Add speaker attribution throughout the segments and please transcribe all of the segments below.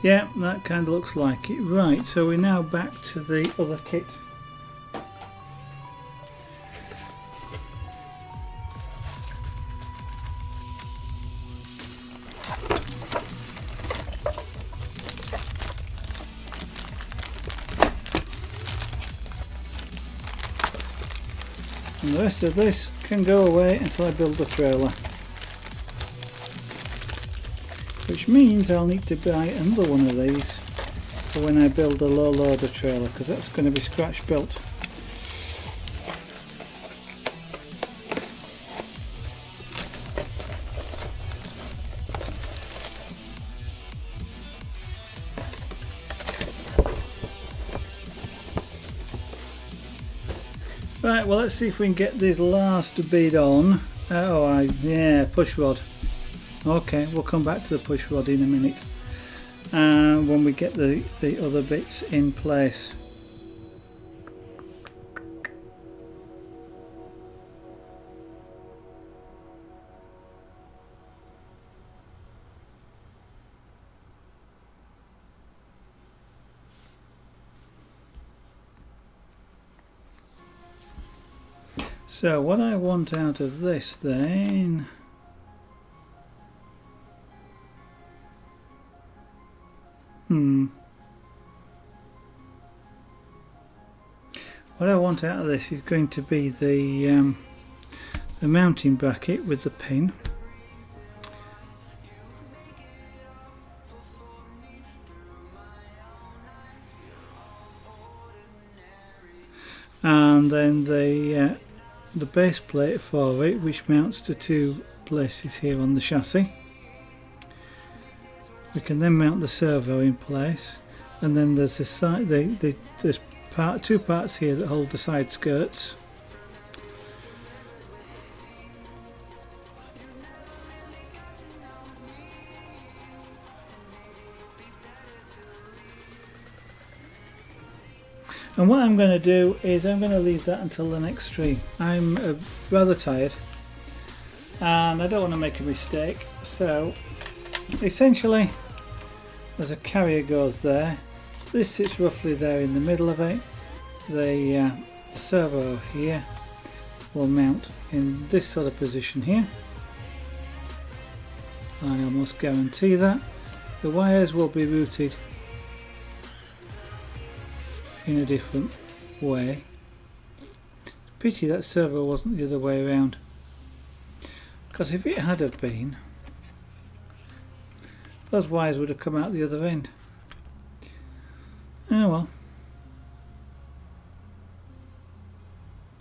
Speaker 1: Yeah, that kind of looks like it. Right, so we're now back to the other kit. And the rest of this can go away until I build the trailer. Which means I'll need to buy another one of these for when I build a low loader trailer, because that's going to be scratch built. Right, well, let's see if we can get this last bit on. Yeah, push rod. Okay, we'll come back to the push rod in a minute when we get the other bits in place. So what I want out of this then, what I want out of this is going to be the mounting bracket with the pin. And then the base plate for it, which mounts to two places here on the chassis. We can then mount the servo in place, and then there's this side, there's two parts here that hold the side skirts. And what I'm going to do is I'm going to leave that until the next stream. I'm rather tired and I don't want to make a mistake, so essentially as a carrier goes there, this sits roughly there in the middle of it. The servo here will mount in this sort of position here. I almost guarantee that. The wires will be routed in a different way. Pity that servo wasn't the other way around, because if it had have been, those wires would have come out the other end. Oh well.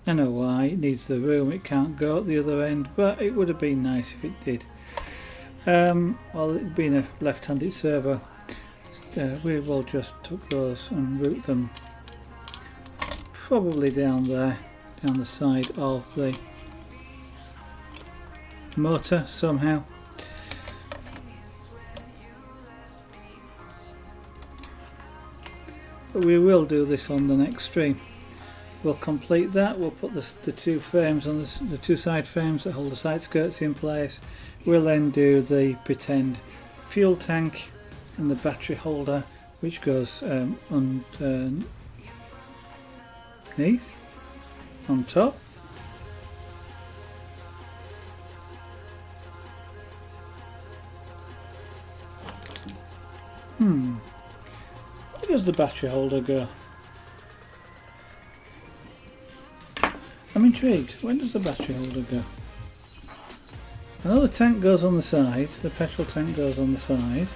Speaker 1: I know why, it needs the room, it can't go at the other end, but it would have been nice if it did. Well, it being a left-handed servo, we will just took those and route them probably down there, down the side of the motor somehow. But we will do this on the next stream. We'll complete that. We'll put the two frames on the two side frames that hold the side skirts in place. We'll then do the pretend fuel tank and the battery holder, which goes underneath, on top. Where does the battery holder go? I'm intrigued. When does the battery holder go? I know the tank goes on the side, the petrol tank goes on the side.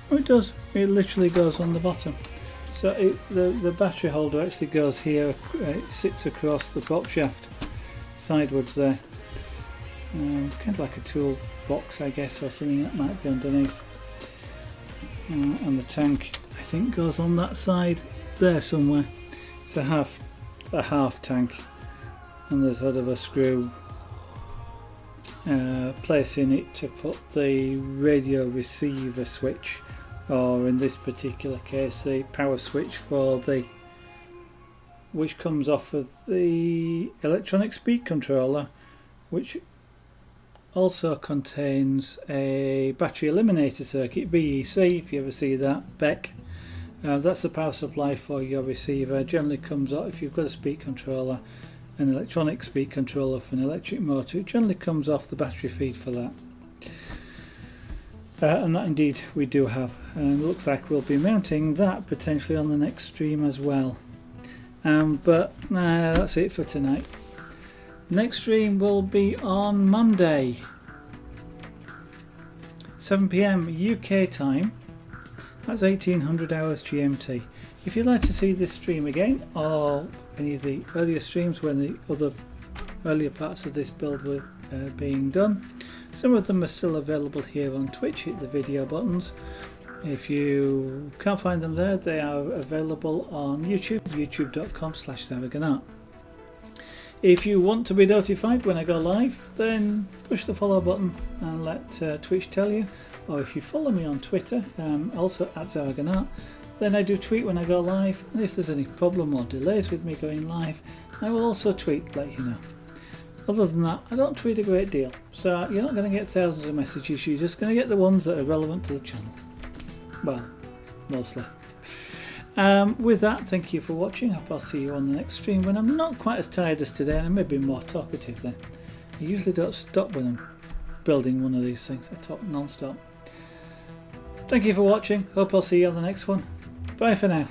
Speaker 1: Oh, it does. It literally goes on the bottom. So the battery holder actually goes here, it sits across the prop shaft, sidewards there. Kind of like a tool box, I guess, or something that might be underneath. And the tank, I think, goes on that side there somewhere. It's a half tank, and there's sort of a screw place in it to put the radio receiver switch, or in this particular case the power switch for the, which comes off of the electronic speed controller, which also contains a battery eliminator circuit, BEC, if you ever see that, BEC. That's the power supply for your receiver. Generally comes out, if you've got a speed controller, an electronic speed controller for an electric motor, it generally comes off the battery feed for that. And that indeed we do have, and it looks like we'll be mounting that potentially on the next stream as well. But that's it for tonight. Next stream will be on Monday, 7 PM UK time. That's 1800 hours GMT. If you'd like to see this stream again, or any of the earlier streams when the other earlier parts of this build were being done, some of them are still available here on Twitch. Hit the video buttons. If you can't find them there, they are available on YouTube, youtube.com/Zaragonart. If you want to be notified when I go live, then push the follow button and let Twitch tell you. Or if you follow me on Twitter, also at Zaragonart, then I do tweet when I go live, and if there's any problem or delays with me going live, I will also tweet, let you know. Other than that, I don't tweet a great deal, so you're not going to get thousands of messages, you're just going to get the ones that are relevant to the channel. Well, mostly. With that, thank you for watching. I hope I'll see you on the next stream when I'm not quite as tired as today, and I may be more talkative then. I usually don't stop when I'm building one of these things, I talk non-stop. Thank you for watching, hope I'll see you on the next one. Bye for now.